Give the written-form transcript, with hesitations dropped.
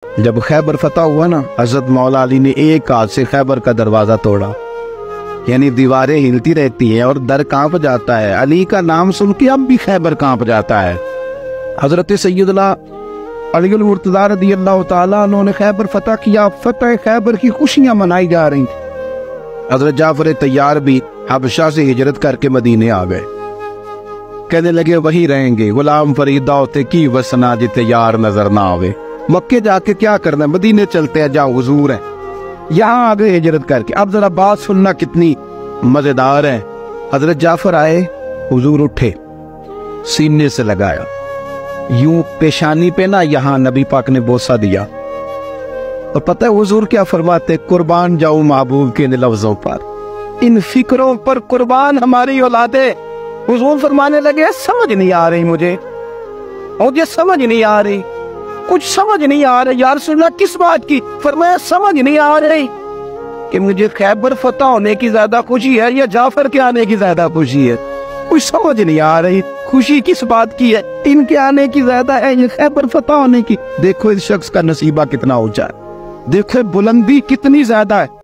جب خیبر فتح ہوا نا، حضرت مولا علی نے ایک ہاتھ سے خیبر کا دروازہ توڑا، یعنی دیواریں ہلتی رہتی ہیں اور در کانپ جاتا ہے۔ علی کا نام سن کے اب بھی خیبر کانپ جاتا ہے۔ حضرت سیدنا علی المرتضیٰ رضی اللہ تعالیٰ عنہ نے خیبر فتح کیا، فتح خیبر کی خوشیاں منائی جا رہی تھیں۔ حضرت جعفر طیار بھی حبشہ سے ہجرت کر کے مدینے آ گئے، کہنے لگے وہی رہیں گے، غلام فریدہ ہوتے کی وسنا جتے یار نظر نہ آوے۔ مکے جا کے کیا کرنا ہے، مدینے چلتے ہیں جہاں حضور ہے، یہاں آگے ہجرت کر کے۔ اب ذرا بات سننا کتنی مزیدار ہے۔ حضرت جعفر آئے، حضور اٹھے، سینے سے لگایا، یوں پیشانی پہ نا یہاں نبی پاک نے بوسہ دیا، اور پتہ ہے حضور کیا فرماتے؟ قربان جاؤں محبوب کے لفظوں پر، ان فکروں پر قربان ہماری اولادیں۔ حضور فرمانے لگے سمجھ نہیں آ رہی مجھے سمجھ نہیں آ رہی، کچھ سمجھ نہیں آ رہا یا رسول اللہ کس بات کی؟ فرمایا سمجھ نہیں آ رہی کہ مجھے خیبر فتح ہونے کی زیادہ خوشی ہے یا جعفر کے آنے کی زیادہ خوشی ہے، کچھ سمجھ نہیں آ رہی، خوشی کس بات کی ہے؟ ان کے آنے کی زیادہ ہے یا خیبر فتح ہونے کی؟ دیکھو اس شخص کا نصیبہ کتنا اونچا ہے، دیکھو بلندی کتنی زیادہ ہے۔